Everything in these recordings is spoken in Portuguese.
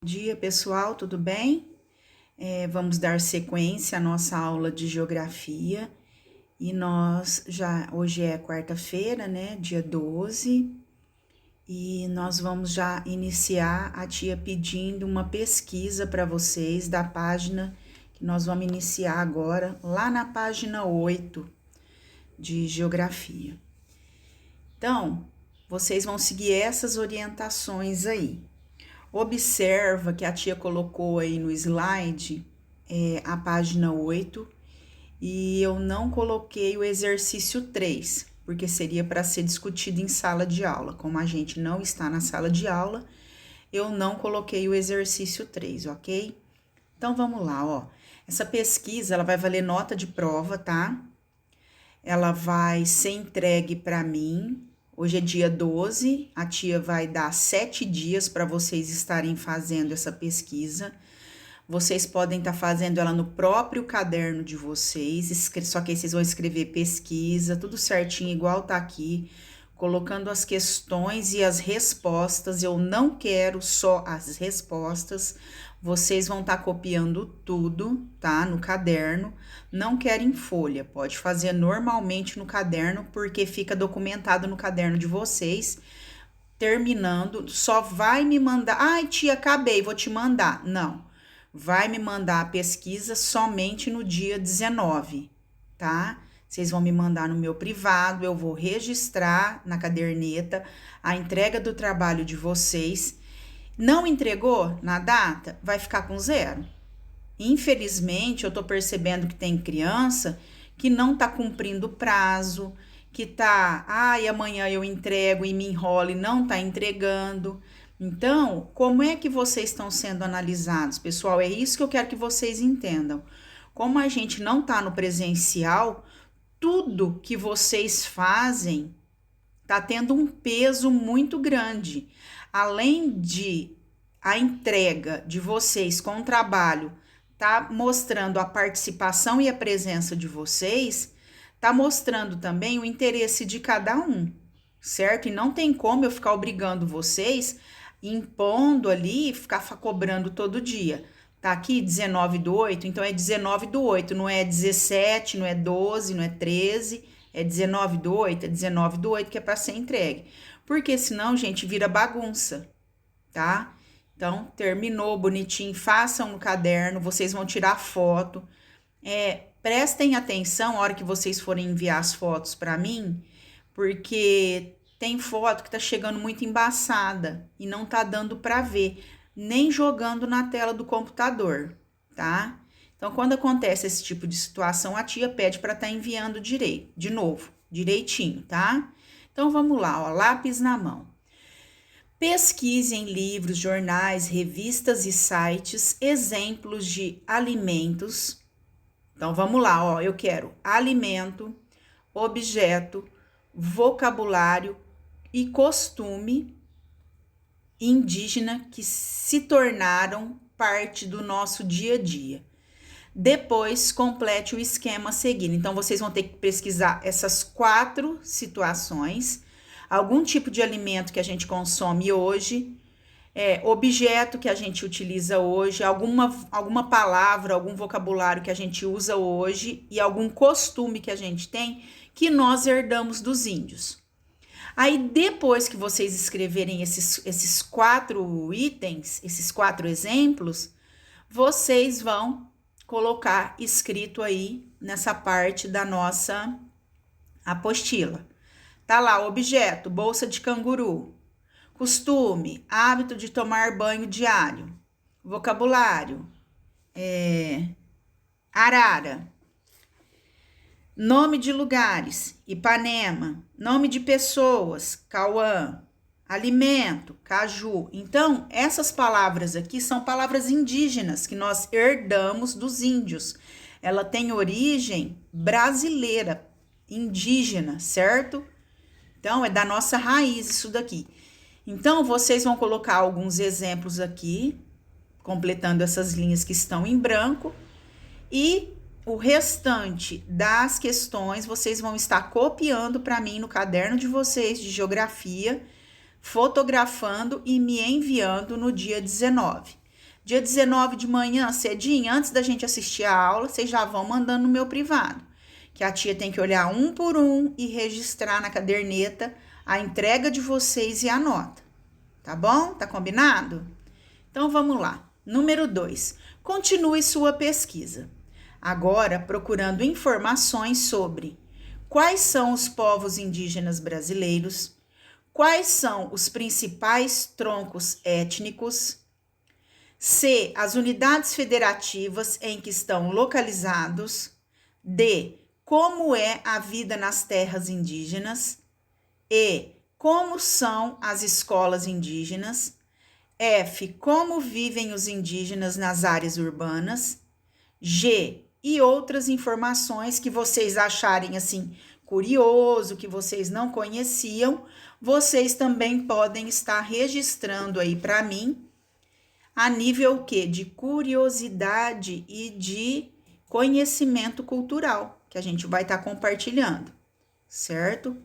dia, pessoal, tudo bem? Vamos dar sequência à nossa aula de geografia e hoje é quarta-feira, né, dia 12, e nós vamos já iniciar a tia pedindo uma pesquisa para vocês da página que nós vamos iniciar agora, lá na página 8 de geografia. Então, vocês vão seguir essas orientações aí. Observa que a tia colocou aí no slide a página 8 e eu não coloquei o exercício 3, porque seria para ser discutido em sala de aula. Como a gente não está na sala de aula, eu não coloquei o exercício 3, ok? Então vamos lá, ó. Essa pesquisa ela vai valer nota de prova, tá? Ela vai ser entregue para mim. Hoje é dia 12, a tia vai dar 7 dias para vocês estarem fazendo essa pesquisa. Vocês podem estar fazendo ela no próprio caderno de vocês, só que aí vocês vão escrever pesquisa, tudo certinho, igual tá aqui, colocando as questões e as respostas. Eu não quero só as respostas, vocês vão estar copiando tudo, tá? No caderno. Não quero em folha, pode fazer normalmente no caderno, porque fica documentado no caderno de vocês. Terminando, só vai me mandar. Ai, tia, acabei, vou te mandar. Não, vai me mandar a pesquisa somente no dia 19, tá? Vocês vão me mandar no meu privado, eu vou registrar na caderneta a entrega do trabalho de vocês. Não entregou na data, vai ficar com 0. Infelizmente, eu tô percebendo que tem criança que não tá cumprindo o prazo, que tá, amanhã eu entrego e me enrola e não tá entregando. Então, como é que vocês estão sendo analisados, pessoal? É isso que eu quero que vocês entendam. Como a gente não tá no presencial, tudo que vocês fazem tá tendo um peso muito grande. Além de a entrega de vocês com o trabalho tá mostrando a participação e a presença de vocês, tá mostrando também o interesse de cada um, certo? E não tem como eu ficar obrigando vocês, impondo ali, ficar cobrando todo dia. Tá aqui 19/8, então é 19/8, não é 17, não é 12, não é 13, é 19/8, é 19/8 que é para ser entregue. Porque senão, gente, vira bagunça, tá? Então, terminou bonitinho, façam no caderno, vocês vão tirar foto. Prestem atenção na hora que vocês forem enviar as fotos para mim, porque tem foto que tá chegando muito embaçada e não tá dando para ver, nem jogando na tela do computador, tá? Então, quando acontece esse tipo de situação, a tia pede para estar enviando direitinho, tá? Então, vamos lá, ó, lápis na mão. Pesquise em livros, jornais, revistas e sites exemplos de alimentos. Então, vamos lá, ó, eu quero alimento, objeto, vocabulário e costume indígena que se tornaram parte do nosso dia a dia. Depois, complete o esquema a seguir. Então, vocês vão ter que pesquisar essas 4 situações, algum tipo de alimento que a gente consome hoje, objeto que a gente utiliza hoje, alguma palavra, algum vocabulário que a gente usa hoje e algum costume que a gente tem que nós herdamos dos índios. Aí, depois que vocês escreverem esses 4 itens, esses 4 exemplos, vocês vão colocar escrito aí nessa parte da nossa apostila. Tá lá, objeto, bolsa de canguru. Costume, hábito de tomar banho diário. Vocabulário, arara. Nome de lugares, Ipanema. Nome de pessoas, Cauã. Alimento, caju. Então, essas palavras aqui são palavras indígenas que nós herdamos dos índios. Ela tem origem brasileira, indígena, certo? Então, é da nossa raiz isso daqui. Então, vocês vão colocar alguns exemplos aqui, completando essas linhas que estão em branco, e o restante das questões vocês vão estar copiando para mim no caderno de vocês de geografia, fotografando e me enviando no dia 19. Dia 19 de manhã, cedinho, antes da gente assistir a aula, vocês já vão mandando no meu privado, que a tia tem que olhar um por um e registrar na caderneta a entrega de vocês e a nota. Tá bom? Tá combinado? Então vamos lá. Número 2. Continue sua pesquisa. Agora procurando informações sobre quais são os povos indígenas brasileiros, quais são os principais troncos étnicos, C. As unidades federativas em que estão localizados, D. Como é a vida nas terras indígenas, E. Como são as escolas indígenas, F. Como vivem os indígenas nas áreas urbanas, G. E outras informações que vocês acharem assim curioso, que vocês não conheciam, vocês também podem estar registrando aí para mim, a nível o quê? De curiosidade e de conhecimento cultural, que a gente vai estar compartilhando, certo?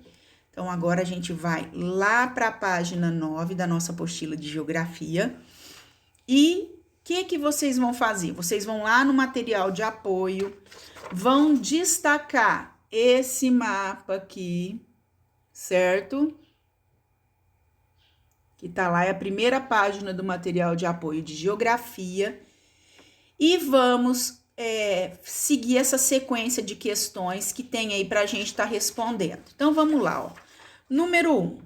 Então, agora a gente vai lá para a página 9 da nossa apostila de geografia. E o que vocês vão fazer? Vocês vão lá no material de apoio, vão destacar esse mapa aqui, certo? Que tá lá, é a primeira página do material de apoio de geografia. E vamos seguir essa sequência de questões que tem aí para a gente estar respondendo. Então, vamos lá, ó. Número 1.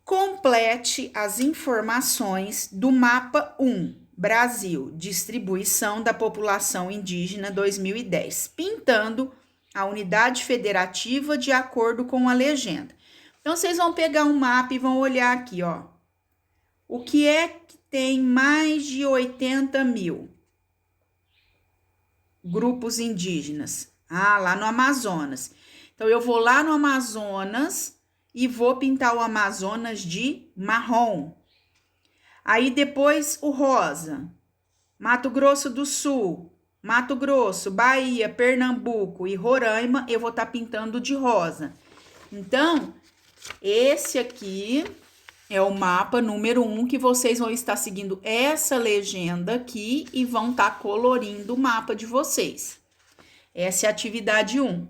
Complete as informações do mapa 1, Brasil, distribuição da população indígena 2010, pintando a unidade federativa de acordo com a legenda. Então, vocês vão pegar um mapa e vão olhar aqui, ó. O que é que tem mais de 80 mil grupos indígenas? Ah, lá no Amazonas. Então, eu vou lá no Amazonas e vou pintar o Amazonas de marrom. Aí, depois, o rosa. Mato Grosso do Sul, Mato Grosso, Bahia, Pernambuco e Roraima, eu vou estar pintando de rosa. Então, esse aqui é o mapa número 1, que vocês vão estar seguindo essa legenda aqui e vão estar colorindo o mapa de vocês. Essa é a atividade 1.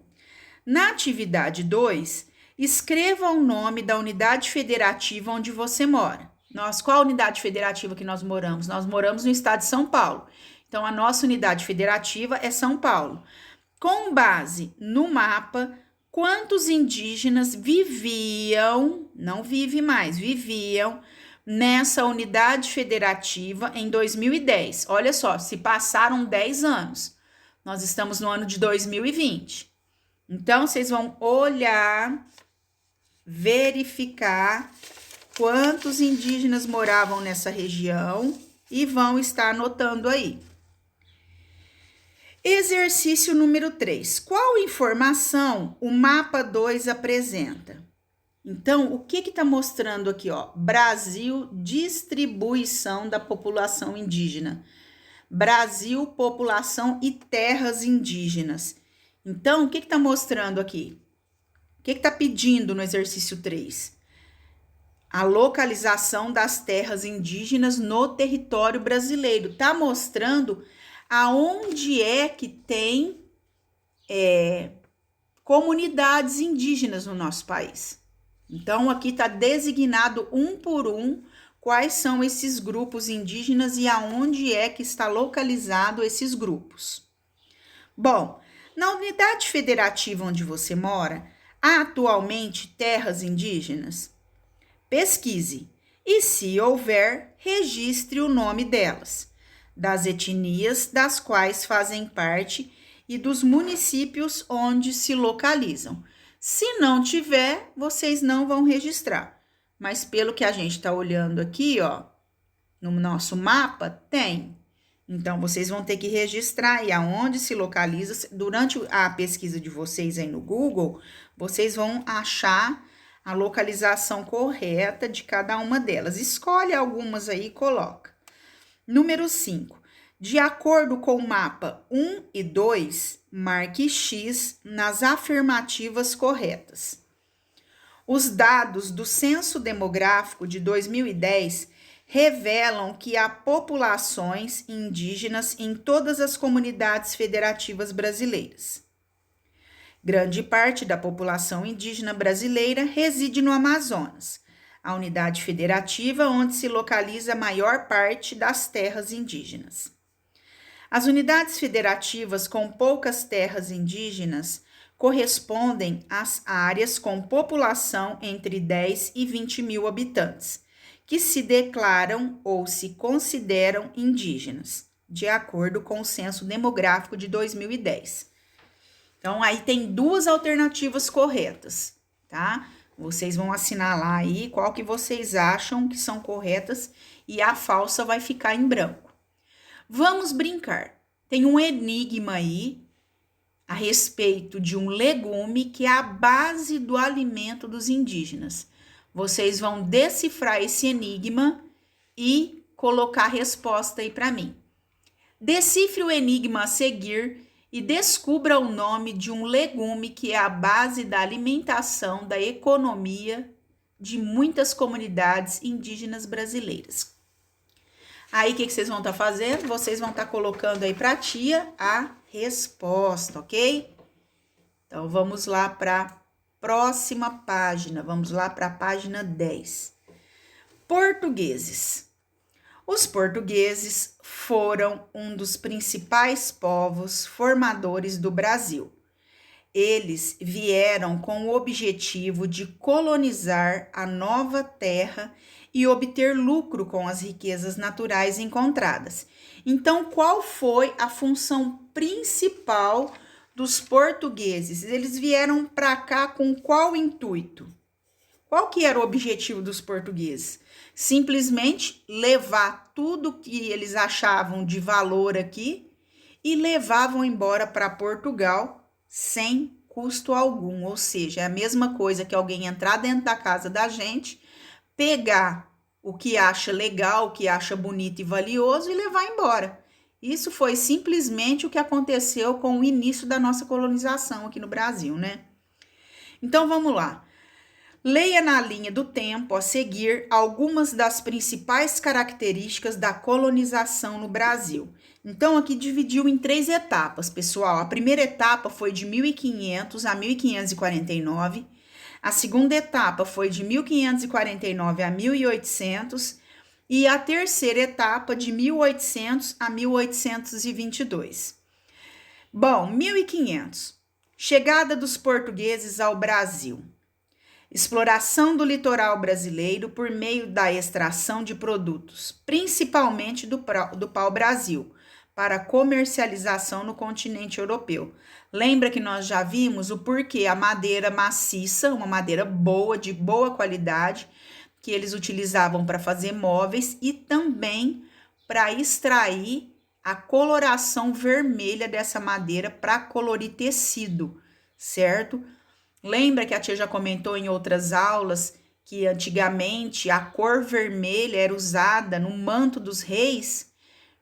Na atividade 2, escreva o nome da unidade federativa onde você mora. Qual unidade federativa que nós moramos? Nós moramos no estado de São Paulo. Então, a nossa unidade federativa é São Paulo. Com base no mapa, quantos indígenas viviam, não vive mais, viviam nessa unidade federativa em 2010? Olha só, se passaram 10 anos. Nós estamos no ano de 2020. Então, vocês vão olhar, verificar quantos indígenas moravam nessa região e vão estar anotando aí. Exercício número 3. Qual informação o mapa 2 apresenta? Então, o que está mostrando aqui, ó? Brasil, distribuição da população indígena. Brasil, população e terras indígenas. Então, o que está mostrando aqui? O que está pedindo no exercício 3? A localização das terras indígenas no território brasileiro. Está mostrando aonde é que tem comunidades indígenas no nosso país. Então, aqui está designado um por um quais são esses grupos indígenas e aonde é que está localizado esses grupos. Bom, na unidade federativa onde você mora, há atualmente terras indígenas? Pesquise e, se houver, registre o nome delas, das etnias das quais fazem parte e dos municípios onde se localizam. Se não tiver, vocês não vão registrar. Mas pelo que a gente está olhando aqui, ó, no nosso mapa, tem. Então, vocês vão ter que registrar aí aonde se localiza. Durante a pesquisa de vocês aí no Google, vocês vão achar a localização correta de cada uma delas. Escolhe algumas aí e coloca. Número 5. De acordo com o mapa 1 e 2, marque X nas afirmativas corretas. Os dados do Censo Demográfico de 2010 revelam que há populações indígenas em todas as comunidades federativas brasileiras. Grande parte da população indígena brasileira reside no Amazonas, a unidade federativa onde se localiza a maior parte das terras indígenas. As unidades federativas com poucas terras indígenas correspondem às áreas com população entre 10 e 20 mil habitantes, que se declaram ou se consideram indígenas, de acordo com o Censo Demográfico de 2010. Então, aí tem duas alternativas corretas, tá? Vocês vão assinar lá aí qual que vocês acham que são corretas e a falsa vai ficar em branco. Vamos brincar. Tem um enigma aí a respeito de um legume que é a base do alimento dos indígenas. Vocês vão decifrar esse enigma e colocar a resposta aí para mim. Decifre o enigma a seguir e descubra o nome de um legume que é a base da alimentação, da economia de muitas comunidades indígenas brasileiras. Aí, o que vocês vão estar fazendo? Vocês vão estar colocando aí para a tia a resposta, ok? Então, vamos lá para a próxima página. Vamos lá para a página 10. Portugueses. Os portugueses foram um dos principais povos formadores do Brasil. Eles vieram com o objetivo de colonizar a nova terra e obter lucro com as riquezas naturais encontradas. Então, qual foi a função principal dos portugueses? Eles vieram para cá com qual intuito? Qual que era o objetivo dos portugueses? Simplesmente levar tudo que eles achavam de valor aqui e levavam embora para Portugal sem custo algum. Ou seja, é a mesma coisa que alguém entrar dentro da casa da gente, pegar o que acha legal, o que acha bonito e valioso e levar embora. Isso foi simplesmente o que aconteceu com o início da nossa colonização aqui no Brasil, né? Então, vamos lá. Leia na linha do tempo a seguir algumas das principais características da colonização no Brasil. Então, aqui dividiu em 3 etapas, pessoal. A primeira etapa foi de 1500 a 1549. A segunda etapa foi de 1549 a 1800. E a terceira etapa de 1800 a 1822. Bom, 1500. Chegada dos portugueses ao Brasil. Exploração do litoral brasileiro por meio da extração de produtos, principalmente do pau-brasil, para comercialização no continente europeu. Lembra que nós já vimos o porquê a madeira maciça, uma madeira boa, de boa qualidade, que eles utilizavam para fazer móveis e também para extrair a coloração vermelha dessa madeira para colorir tecido, certo? Lembra que a tia já comentou em outras aulas que antigamente a cor vermelha era usada no manto dos reis?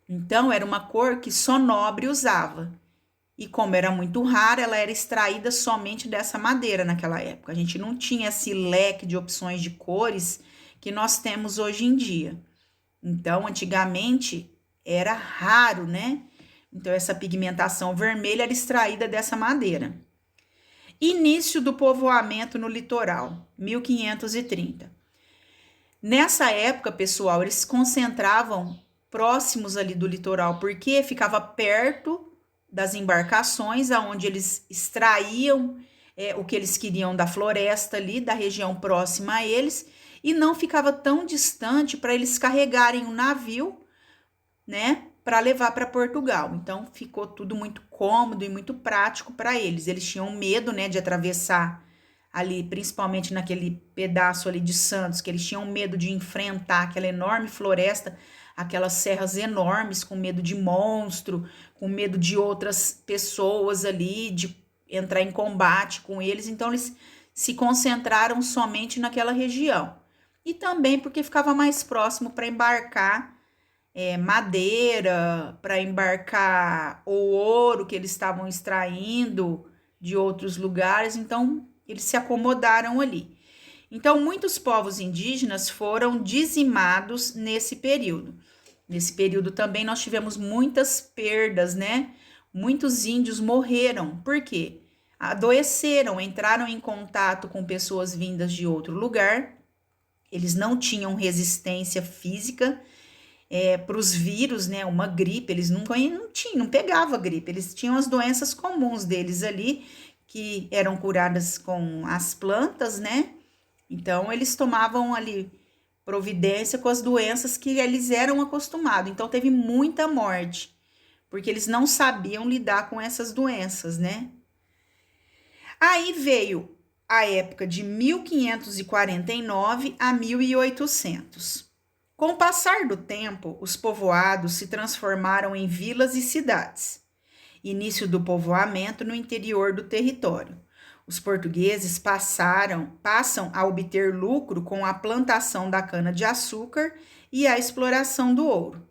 Então, era uma cor que só nobre usava. E como era muito rara, ela era extraída somente dessa madeira naquela época. A gente não tinha esse leque de opções de cores que nós temos hoje em dia. Então, antigamente, era raro, né? Então, essa pigmentação vermelha era extraída dessa madeira. Início do povoamento no litoral, 1530. Nessa época, pessoal, eles se concentravam próximos ali do litoral, porque ficava perto das embarcações, aonde eles extraíam o que eles queriam da floresta ali, da região próxima a eles, e não ficava tão distante para eles carregarem um navio, né, para levar para Portugal. Então, ficou tudo muito cômodo e muito prático para eles. Eles tinham medo, né, de atravessar ali, principalmente naquele pedaço ali de Santos, que eles tinham medo de enfrentar aquela enorme floresta, aquelas serras enormes, com medo de monstro, com medo de outras pessoas ali, de entrar em combate com eles. Então, eles se concentraram somente naquela região. E também porque ficava mais próximo para embarcar madeira, para embarcar o ouro que eles estavam extraindo de outros lugares. Então, eles se acomodaram ali. Então, muitos povos indígenas foram dizimados nesse período. Nesse período também nós tivemos muitas perdas, né? Muitos índios morreram. Por quê? Adoeceram, entraram em contato com pessoas vindas de outro lugar. Eles não tinham resistência física para os vírus, né? Uma gripe, eles não tinham, não pegava gripe. Eles tinham as doenças comuns deles ali, que eram curadas com as plantas, né? Então, eles tomavam ali providência com as doenças que eles eram acostumados. Então, teve muita morte, porque eles não sabiam lidar com essas doenças, né? Aí veio a época de 1549 a 1800. Com o passar do tempo, os povoados se transformaram em vilas e cidades. Início do povoamento no interior do território. Os portugueses passam a obter lucro com a plantação da cana-de-açúcar e a exploração do ouro.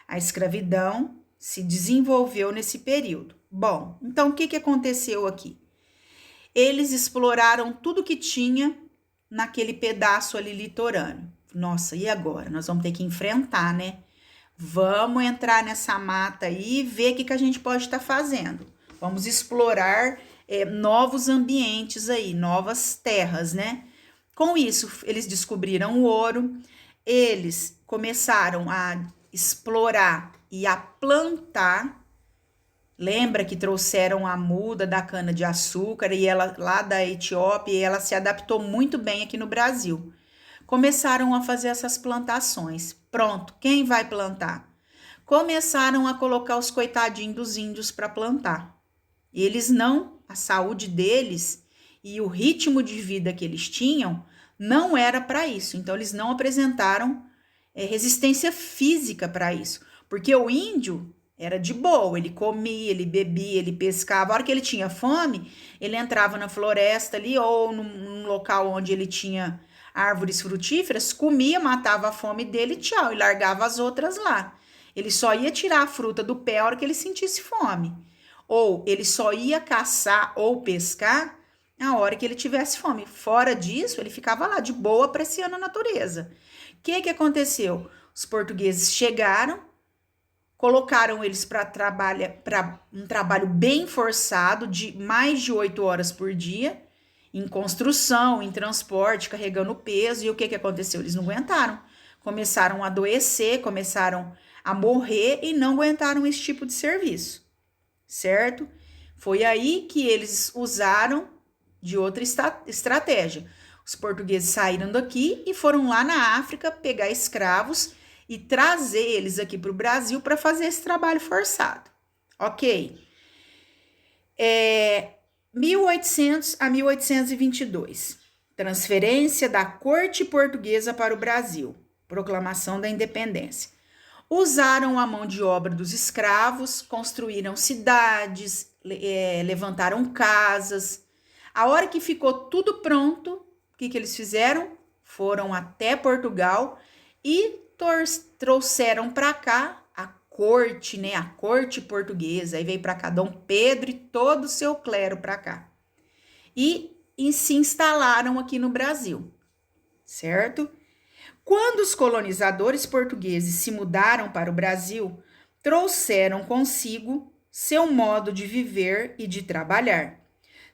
A escravidão se desenvolveu nesse período. Bom, então o que aconteceu aqui? Eles exploraram tudo que tinha naquele pedaço ali litorâneo. Nossa, e agora? Nós vamos ter que enfrentar, né? Vamos entrar nessa mata aí e ver o que a gente pode estar fazendo. Vamos explorar novos ambientes aí, novas terras, né? Com isso, eles descobriram o ouro, eles começaram a explorar e a plantar. Lembra que trouxeram a muda da cana-de-açúcar e ela lá da Etiópia, e ela se adaptou muito bem aqui no Brasil. Começaram a fazer essas plantações. Pronto, quem vai plantar? Começaram a colocar os coitadinhos dos índios para plantar. Eles não, a saúde deles e o ritmo de vida que eles tinham não era para isso. Então, eles não apresentaram resistência física para isso. Porque o índio era de boa, ele comia, ele bebia, ele pescava. A hora que ele tinha fome, ele entrava na floresta ali ou num local onde ele tinha árvores frutíferas, comia, matava a fome dele, tchau, e largava as outras lá. Ele só ia tirar a fruta do pé a hora que ele sentisse fome. Ou ele só ia caçar ou pescar a hora que ele tivesse fome. Fora disso, ele ficava lá de boa apreciando a natureza. O que aconteceu? Os portugueses chegaram, colocaram eles para um trabalho bem forçado, de mais de 8 horas por dia, em construção, em transporte, carregando peso. E o que aconteceu? Eles não aguentaram. Começaram a adoecer, começaram a morrer e não aguentaram esse tipo de serviço, certo? Foi aí que eles usaram de outra estratégia. Os portugueses saíram daqui e foram lá na África pegar escravos e trazer eles aqui para o Brasil para fazer esse trabalho forçado. Ok? 1800 a 1822. Transferência da corte portuguesa para o Brasil. Proclamação da independência. Usaram a mão de obra dos escravos, construíram cidades, levantaram casas. A hora que ficou tudo pronto, o que eles fizeram? Foram até Portugal e trouxeram para cá a corte, né? A corte portuguesa. Aí veio para cá Dom Pedro e todo o seu clero para cá. E se instalaram aqui no Brasil, certo? Quando os colonizadores portugueses se mudaram para o Brasil, trouxeram consigo seu modo de viver e de trabalhar,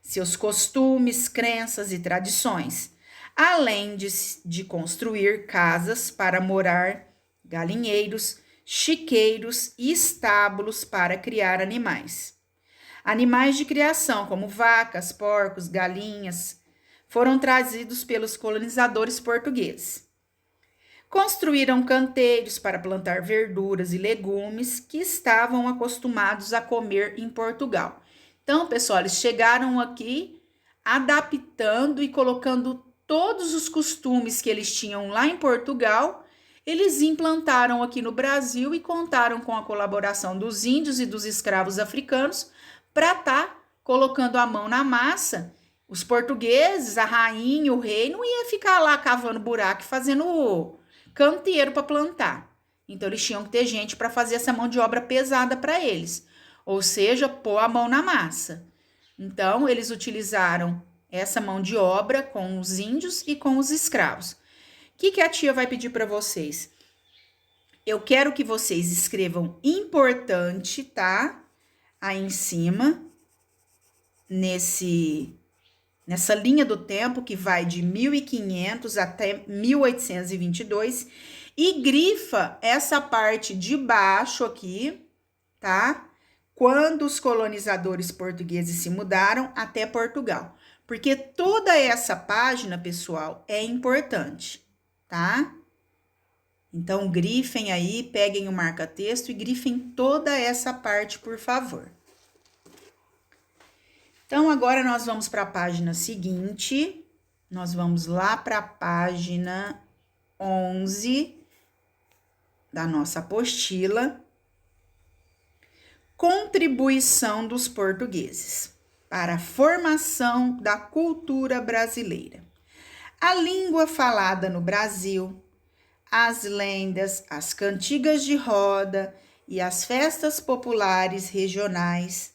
seus costumes, crenças e tradições, além de construir casas para morar, galinheiros, chiqueiros e estábulos para criar animais. Animais de criação, como vacas, porcos, galinhas, foram trazidos pelos colonizadores portugueses. Construíram canteiros para plantar verduras e legumes que estavam acostumados a comer em Portugal. Então, pessoal, eles chegaram aqui adaptando e colocando todos os costumes que eles tinham lá em Portugal, eles implantaram aqui no Brasil e contaram com a colaboração dos índios e dos escravos africanos para estar colocando a mão na massa. Os portugueses, a rainha, o rei, não ia ficar lá cavando buraco e fazendo canteiro para plantar. Então, eles tinham que ter gente para fazer essa mão de obra pesada para eles. Ou seja, pôr a mão na massa. Então, eles utilizaram essa mão de obra com os índios e com os escravos. O que a tia vai pedir para vocês? Eu quero que vocês escrevam importante, tá? Aí em cima, nessa linha do tempo que vai de 1500 até 1822 e grifa essa parte de baixo aqui, tá? Quando os colonizadores portugueses se mudaram até Portugal. Porque toda essa página, pessoal, é importante, tá? Então, grifem aí, peguem o marca-texto e grifem toda essa parte, por favor. Então, agora nós vamos para a página seguinte. Nós vamos lá para a página 11 da nossa apostila. Contribuição dos portugueses para a formação da cultura brasileira. A língua falada no Brasil, as lendas, as cantigas de roda e as festas populares regionais,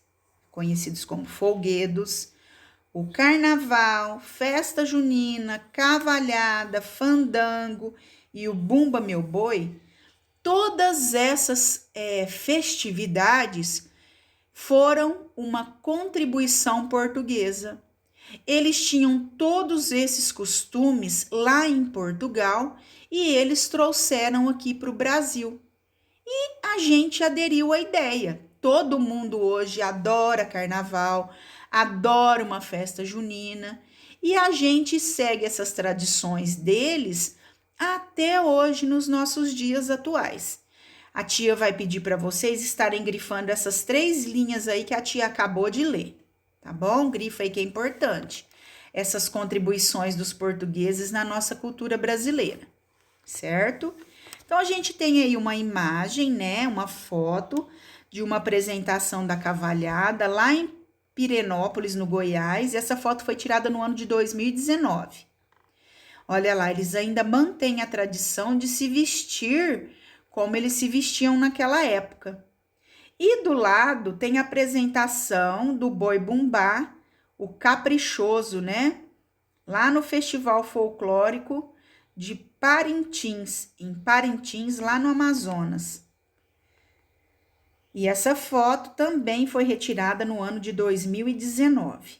conhecidos como folguedos, o carnaval, festa junina, cavalhada, fandango e o Bumba Meu Boi, todas essas festividades foram uma contribuição portuguesa. Eles tinham todos esses costumes lá em Portugal e eles trouxeram aqui para o Brasil. E a gente aderiu à ideia. Todo mundo hoje adora carnaval, adora uma festa junina e a gente segue essas tradições deles até hoje nos nossos dias atuais. A tia vai pedir para vocês estarem grifando essas 3 linhas aí que a tia acabou de ler, tá bom? Grifa aí que é importante. Essas contribuições dos portugueses na nossa cultura brasileira, certo? Então, a gente tem aí uma imagem, né? Uma foto de uma apresentação da cavalhada lá em Pirenópolis, no Goiás. E essa foto foi tirada no ano de 2019. Olha lá, eles ainda mantêm a tradição de se vestir como eles se vestiam naquela época. E do lado tem a apresentação do Boi Bumbá, o caprichoso, né? Lá no Festival Folclórico de Parintins, em Parintins, lá no Amazonas. E essa foto também foi retirada no ano de 2019.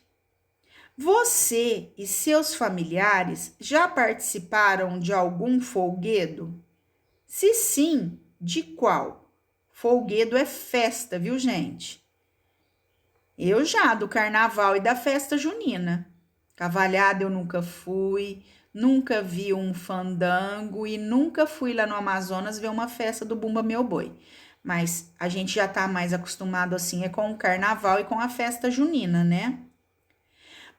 Você e seus familiares já participaram de algum folguedo? Se sim, de qual? Folguedo é festa, viu, gente? Eu já, do carnaval e da festa junina. Cavalhada eu nunca fui, nunca vi um fandango e nunca fui lá no Amazonas ver uma festa do Bumba Meu Boi. Mas a gente já tá mais acostumado assim com o carnaval e com a festa junina, né?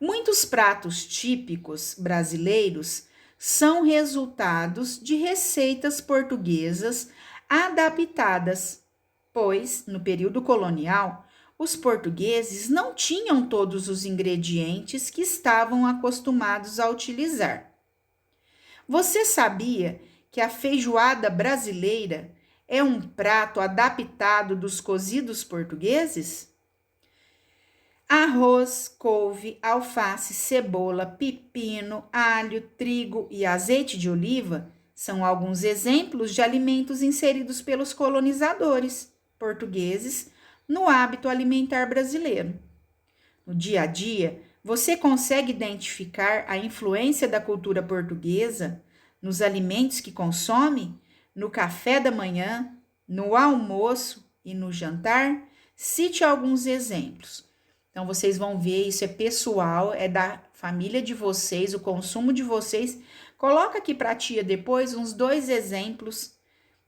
Muitos pratos típicos brasileiros são resultados de receitas portuguesas adaptadas, pois, no período colonial, os portugueses não tinham todos os ingredientes que estavam acostumados a utilizar. Você sabia que a feijoada brasileira é um prato adaptado dos cozidos portugueses? Arroz, couve, alface, cebola, pepino, alho, trigo e azeite de oliva são alguns exemplos de alimentos inseridos pelos colonizadores portugueses no hábito alimentar brasileiro. No dia a dia, você consegue identificar a influência da cultura portuguesa nos alimentos que consome, no café da manhã, no almoço e no jantar? Cite alguns exemplos. Então, vocês vão ver, isso é pessoal, é da família de vocês, o consumo de vocês. Coloca aqui para a tia depois uns 2 exemplos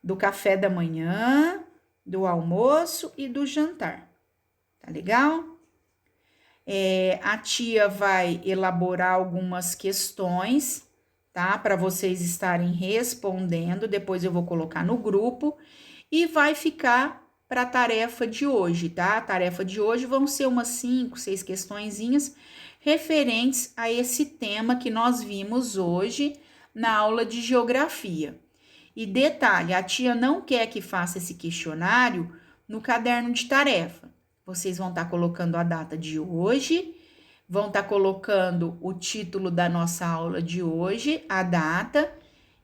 do café da manhã, do almoço e do jantar. Tá legal? A tia vai elaborar algumas questões, tá? Para vocês estarem respondendo. Depois eu vou colocar no grupo e vai ficar para a tarefa de hoje, tá? A tarefa de hoje vão ser umas 5, 6 questõezinhas referentes a esse tema que nós vimos hoje na aula de geografia. E detalhe, a tia não quer que faça esse questionário no caderno de tarefa. Vocês vão estar colocando a data de hoje, vão estar colocando o título da nossa aula de hoje, a data,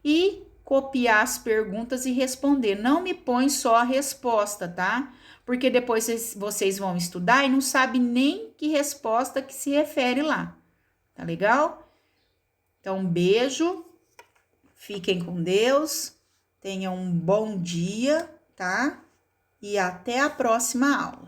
e copiar as perguntas e responder. Não me põe só a resposta, tá? Porque depois vocês vão estudar e não sabem nem que resposta que se refere lá. Tá legal? Então, um beijo, fiquem com Deus, tenham um bom dia, tá? E até a próxima aula.